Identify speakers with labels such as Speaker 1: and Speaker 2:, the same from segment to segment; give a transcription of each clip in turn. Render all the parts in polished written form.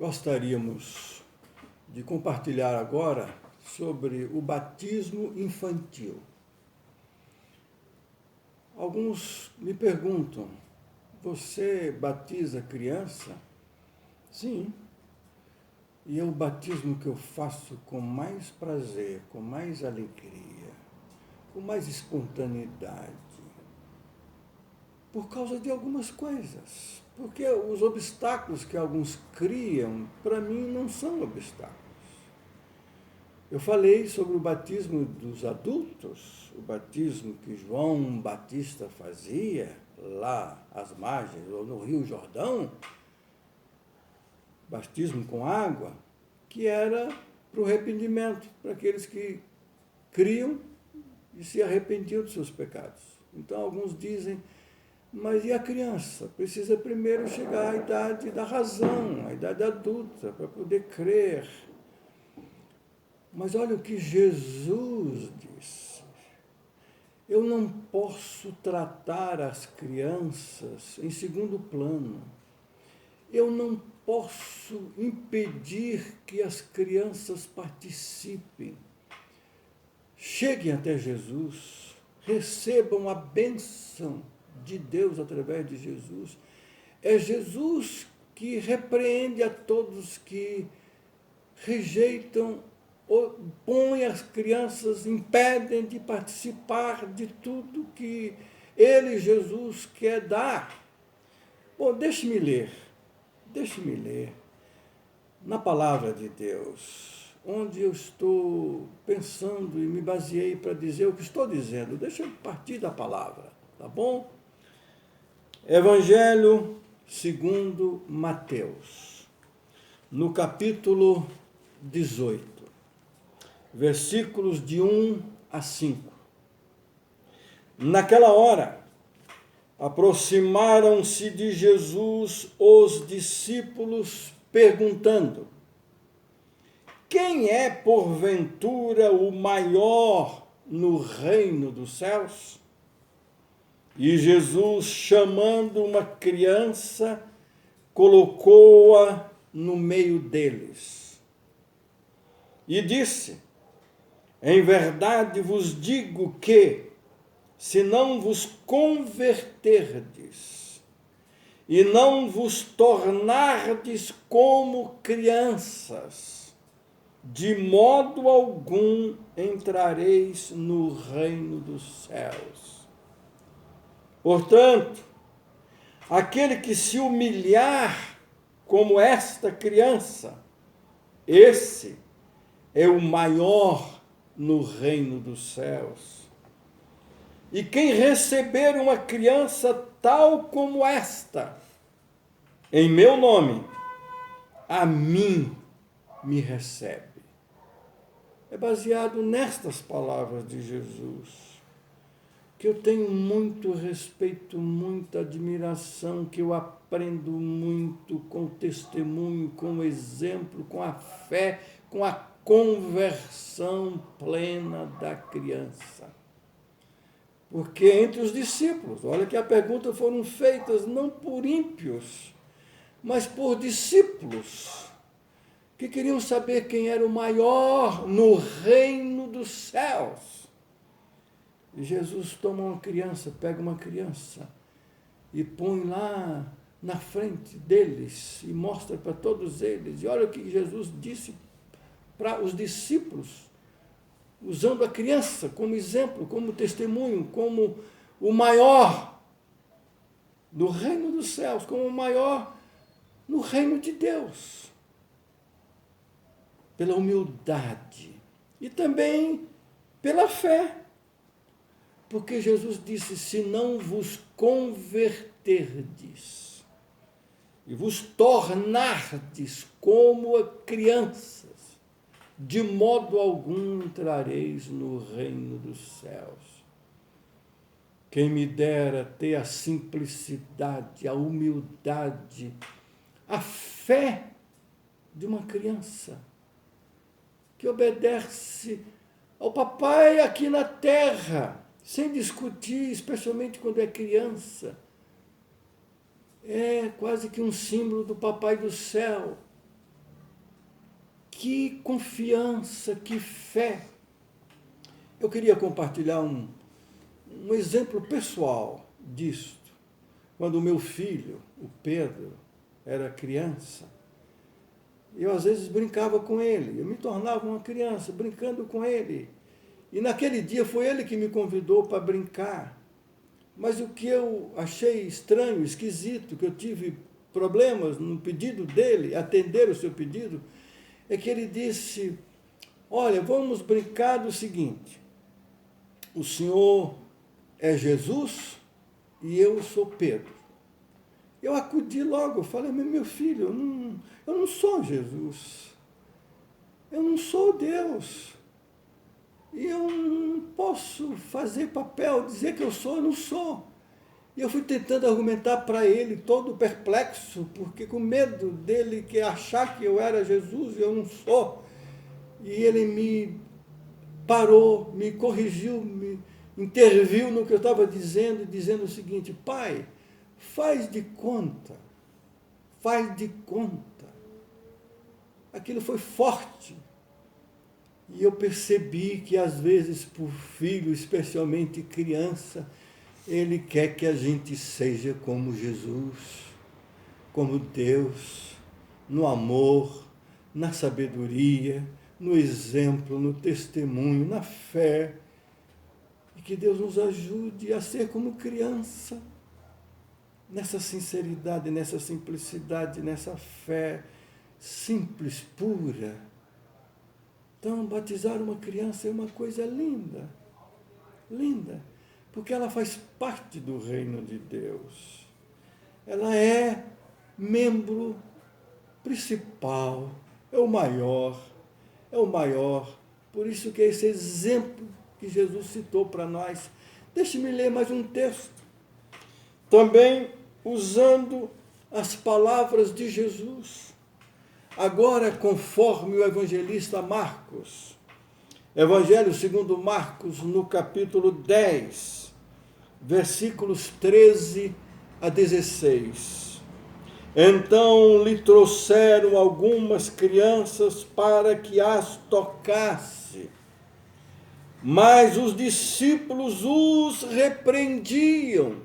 Speaker 1: Gostaríamos de compartilhar agora sobre o batismo infantil. Alguns me perguntam, você batiza criança? Sim. E é o batismo que eu faço com mais prazer, com mais alegria, com mais espontaneidade. Por causa de algumas coisas. Porque os obstáculos que alguns criam, para mim, não são obstáculos. Eu falei sobre o batismo dos adultos, o batismo que João Batista fazia lá às margens, ou no Rio Jordão, batismo com água, que era para o arrependimento, para aqueles que criam e se arrependiam dos seus pecados. Então, alguns dizem, mas e a criança? Precisa primeiro chegar à idade da razão, à idade adulta, para poder crer. Mas olha o que Jesus disse. Eu não posso tratar as crianças em segundo plano. Eu não posso impedir que as crianças participem. Cheguem até Jesus, recebam a bênção de Deus através de Jesus. É Jesus que repreende a todos que rejeitam ou põem as crianças, impedem de participar de tudo que Ele, Jesus, quer dar. Bom, deixe-me ler. Na palavra de Deus, onde eu estou pensando e me baseei para dizer o que estou dizendo. Deixa eu partir da palavra, tá bom? Evangelho segundo Mateus, no capítulo 18, versículos de 1 a 5. Naquela hora, aproximaram-se de Jesus os discípulos, perguntando: quem é, porventura, o maior no reino dos céus? E Jesus, chamando uma criança, colocou-a no meio deles. E disse: em verdade vos digo que, se não vos converterdes e não vos tornardes como crianças, de modo algum entrareis no reino dos céus. Portanto, aquele que se humilhar como esta criança, esse é o maior no reino dos céus. E quem receber uma criança tal como esta, em meu nome, a mim me recebe. É baseado nestas palavras de Jesus, que eu tenho muito respeito, muita admiração, que eu aprendo muito com o testemunho, com o exemplo, com a fé, com a conversão plena da criança. Porque entre os discípulos, olha que a pergunta foram feitas não por ímpios, mas por discípulos, que queriam saber quem era o maior no reino dos céus. E Jesus toma uma criança, pega uma criança e põe lá na frente deles e mostra para todos eles. E olha o que Jesus disse para os discípulos, usando a criança como exemplo, como testemunho, como o maior no reino dos céus, como o maior no reino de Deus. Pela humildade e também pela fé. Porque Jesus disse, se não vos converterdes e vos tornardes como crianças, de modo algum entrareis no reino dos céus. Quem me dera ter a simplicidade, a humildade, a fé de uma criança que obedece ao papai aqui na terra, sem discutir, especialmente quando é criança. É quase que um símbolo do papai do céu. que confiança, que fé. Eu queria compartilhar um exemplo pessoal disto. Quando o meu filho, o Pedro, era criança, eu às vezes brincava com ele, eu me tornava uma criança brincando com ele. E naquele dia foi ele que me convidou para brincar. Mas o que eu achei estranho, esquisito, que eu tive problemas no pedido dele, atender o seu pedido, é que ele disse: olha, vamos brincar do seguinte, o senhor é Jesus e eu sou Pedro. Eu acudi logo, falei: meu filho, eu não sou Jesus, eu não sou Deus, e eu não posso fazer papel, dizer que eu não sou. E eu fui tentando argumentar para ele, todo perplexo, porque com medo dele que achar que eu era Jesus e eu não sou. E ele me parou, me corrigiu, me interviu no que eu estava dizendo, dizendo o seguinte: pai, faz de conta. Aquilo foi forte. E eu percebi que às vezes, por filho, especialmente criança, ele quer que a gente seja como Jesus, como Deus, no amor, na sabedoria, no exemplo, no testemunho, na fé. E que Deus nos ajude a ser como criança, nessa sinceridade, nessa simplicidade, nessa fé simples, pura. Então, batizar uma criança é uma coisa linda, linda, porque ela faz parte do reino de Deus. Ela é membro principal, é o maior. Por isso que é esse exemplo que Jesus citou para nós. Deixe-me ler mais um texto. Também usando as palavras de Jesus. Agora, conforme o evangelista Marcos, Evangelho segundo Marcos, no capítulo 10, versículos 13 a 16. Então lhe trouxeram algumas crianças para que as tocasse, mas os discípulos os repreendiam.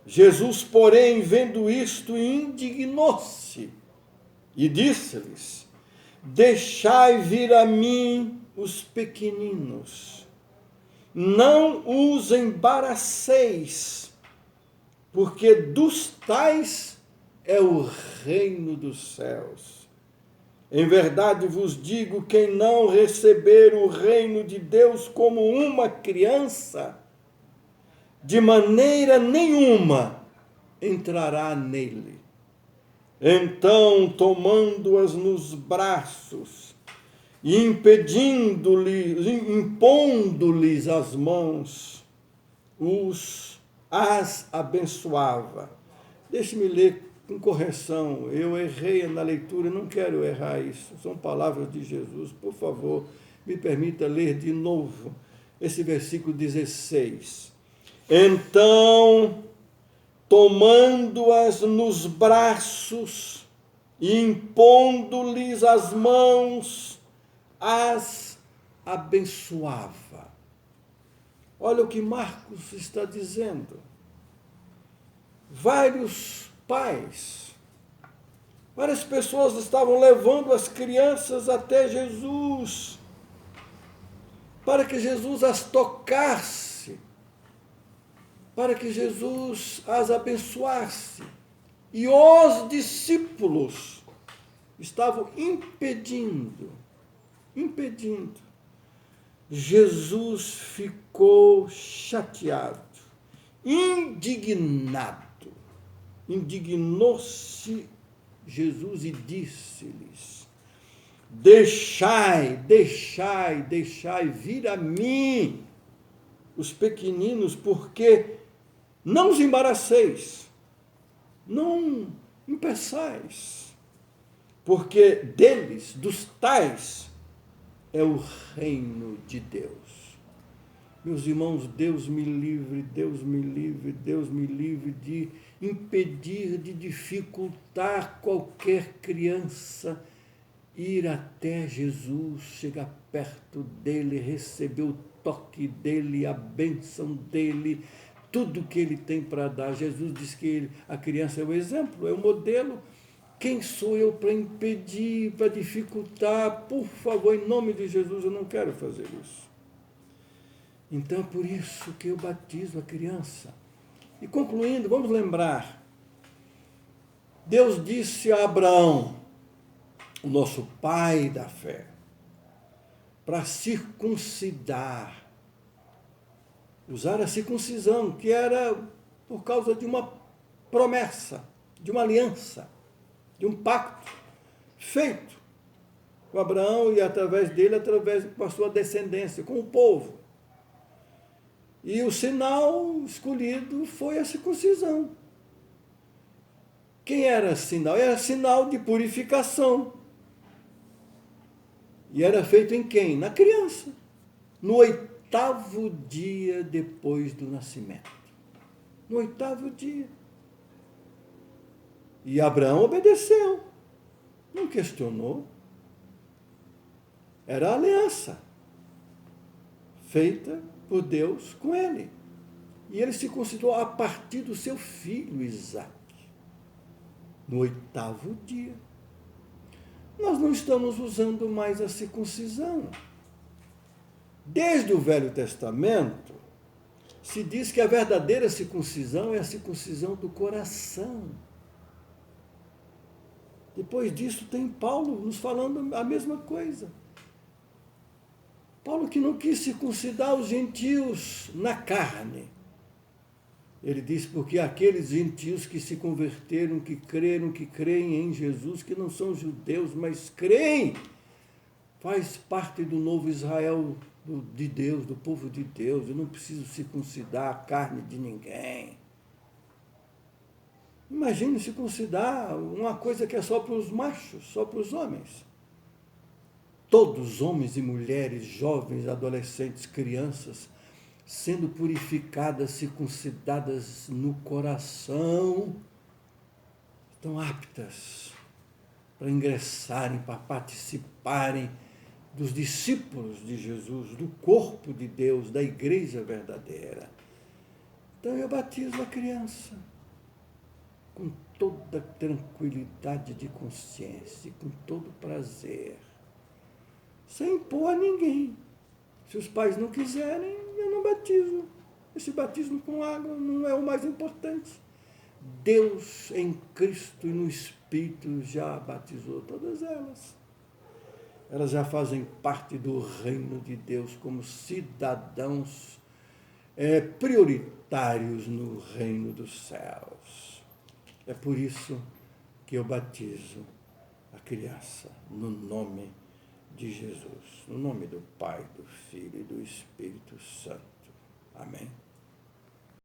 Speaker 1: Jesus, porém, vendo isto, indignou-se e disse-lhes: deixai vir a mim os pequeninos, não os embaraceis, porque dos tais é o reino dos céus. Em verdade vos digo, quem não receber o reino de Deus como uma criança, de maneira nenhuma entrará nele. Então, tomando-as nos braços, e impondo-lhes as mãos, as abençoava. Deixe-me ler com correção, eu errei na leitura, não quero errar isso, são palavras de Jesus. Por favor, me permita ler de novo esse versículo 16. Então, tomando-as nos braços e impondo-lhes as mãos, as abençoava. Olha o que Marcos está dizendo. Vários pais, várias pessoas estavam levando as crianças até Jesus, para que Jesus as tocasse, para que Jesus as abençoasse. E os discípulos estavam impedindo. Jesus ficou chateado, indignado. Indignou-se Jesus e disse-lhes: deixai vir a mim os pequeninos, porque não os embaraceis, não impeçais, porque deles, dos tais, é o reino de Deus. Meus irmãos, Deus me livre de impedir, de dificultar qualquer criança ir até Jesus, chegar perto dele, receber o toque dele, a bênção dele, tudo que ele tem para dar. Jesus diz que a criança é o exemplo, é o modelo. Quem sou eu para impedir, para dificultar? Por favor, em nome de Jesus, eu não quero fazer isso. Então é por isso que eu batizo a criança. E concluindo, vamos lembrar, Deus disse a Abraão, o nosso pai da fé, para circuncidar, usar a circuncisão, que era por causa de uma promessa, de uma aliança, de um pacto feito com Abraão e através dele, com a sua descendência, com o povo. E o sinal escolhido foi a circuncisão. Quem era sinal? Era sinal de purificação. E era feito em quem? Na criança. No 8º dia depois do nascimento. No 8º dia. E Abraão obedeceu. Não questionou. Era a aliança feita por Deus com ele. E ele se considerou a partir do seu filho Isaque. No 8º dia. Nós não estamos usando mais a circuncisão. Desde o Velho Testamento, se diz que a verdadeira circuncisão é a circuncisão do coração. Depois disso tem Paulo nos falando a mesma coisa. Paulo que não quis circuncidar os gentios na carne. Ele diz, porque aqueles gentios que se converteram, que creem em Jesus, que não são judeus, mas creem, faz parte do novo Israel de Deus, do povo de Deus. Eu não preciso circuncidar a carne de ninguém. Imagine circuncidar uma coisa que é só para os machos, só para os homens. Todos, homens e mulheres, jovens, adolescentes, crianças, sendo purificadas, circuncidadas no coração, estão aptas para ingressarem, para participarem dos discípulos de Jesus, do corpo de Deus, da igreja verdadeira. Então eu batizo a criança com toda tranquilidade de consciência, com todo prazer, sem impor a ninguém. Se os pais não quiserem, eu não batizo. Esse batismo com água não é o mais importante. Deus em Cristo e no Espírito já batizou todas elas. Elas já fazem parte do reino de Deus como cidadãos prioritários no reino dos céus. É por isso que eu batizo a criança no nome de Jesus, no nome do Pai, do Filho e do Espírito Santo. Amém.